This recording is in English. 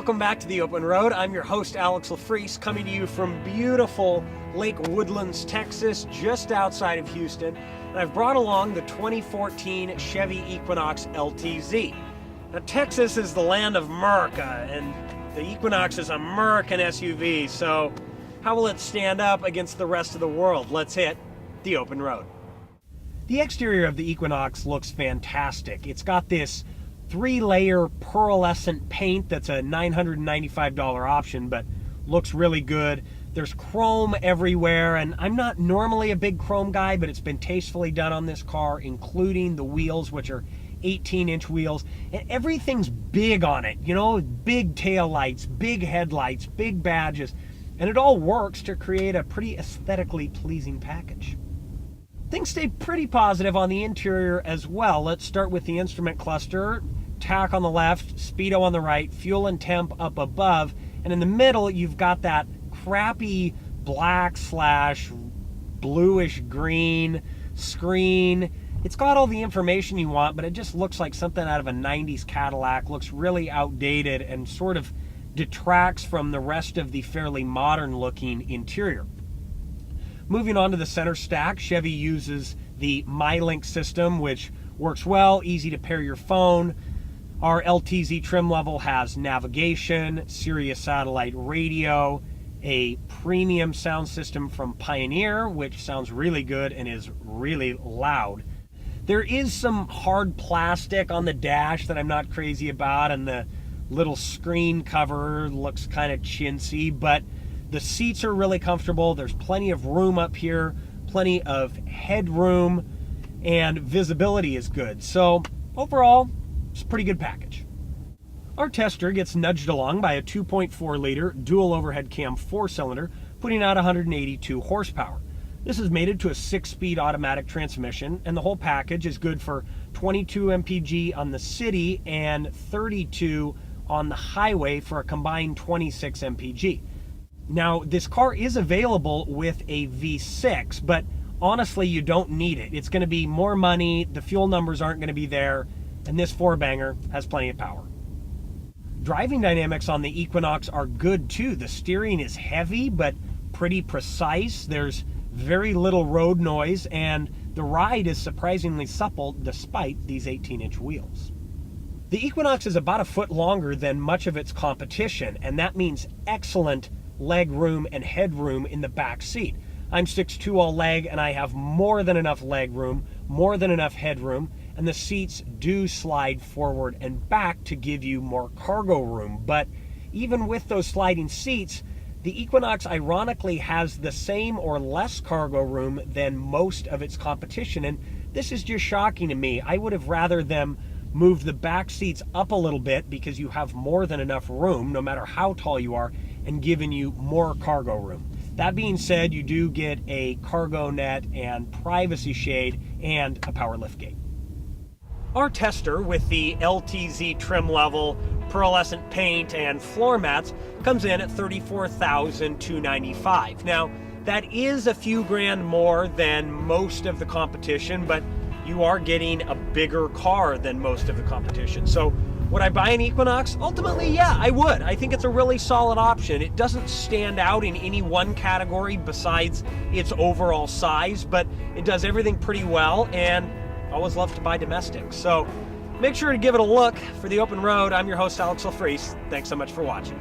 Welcome back to The Open Road. I'm your host, Alex LaFreese, coming to you from beautiful Lake Woodlands, Texas, just outside of Houston. And I've brought along the 2014 Chevy Equinox LTZ. Now, Texas is the land of America, and the Equinox is an American SUV, so how will it stand up against the rest of the world? Let's hit The Open Road. The exterior of the Equinox looks fantastic. It's got this 3-layer pearlescent paint that's a $995 option, but looks really good. There's chrome everywhere, and I'm not normally a big chrome guy, but it's been tastefully done on this car, including the wheels, which are 18-inch wheels, and everything's big on it, you know, big tail lights, big headlights, big badges, and it all works to create a pretty aesthetically pleasing package. Things stay pretty positive on the interior as well. Let's start with the instrument cluster. TAC on the left, speedo on the right, fuel and temp up above, and in the middle you've got that crappy black / bluish green screen. It's got all the information you want, but it just looks like something out of a 90s Cadillac. Looks really outdated and sort of detracts from the rest of the fairly modern looking interior. Moving on to the center stack, Chevy uses the MyLink system, which works well, easy to pair your phone. Our LTZ trim level has navigation, Sirius satellite radio, a premium sound system from Pioneer, which sounds really good and is really loud. There is some hard plastic on the dash that I'm not crazy about, and the little screen cover looks kind of chintzy, but the seats are really comfortable. There's plenty of room up here, plenty of headroom, and visibility is good. So overall, it's a pretty good package. Our tester gets nudged along by a 2.4 liter dual overhead cam 4-cylinder, putting out 182 horsepower. This is mated to a 6-speed automatic transmission, and the whole package is good for 22 mpg on the city and 32 on the highway for a combined 26 mpg. Now, this car is available with a V6, but honestly, you don't need it. It's going to be more money, the fuel numbers aren't going to be there, and this 4-banger has plenty of power. Driving dynamics on the Equinox are good too. The steering is heavy, but pretty precise. There's very little road noise, and the ride is surprisingly supple despite these 18-inch wheels. The Equinox is about a foot longer than much of its competition, and that means excellent leg room and headroom in the back seat. I'm 6'2" all leg, and I have more than enough leg room, more than enough headroom, and the seats do slide forward and back to give you more cargo room. But even with those sliding seats, the Equinox ironically has the same or less cargo room than most of its competition, and this is just shocking to me. I would have rather them move the back seats up a little bit because you have more than enough room, no matter how tall you are, and given you more cargo room. That being said, you do get a cargo net and privacy shade and a power liftgate. Our tester with the LTZ trim level, pearlescent paint, and floor mats comes in at $34,295. Now, that is a few grand more than most of the competition, but you are getting a bigger car than most of the competition. So would I buy an Equinox? Ultimately, yeah, I would. I think it's a really solid option. It doesn't stand out in any one category besides its overall size, but it does everything pretty well, and I always love to buy domestic. So make sure to give it a look. For The Open Road, I'm your host, Alex LaFreese. Thanks so much for watching.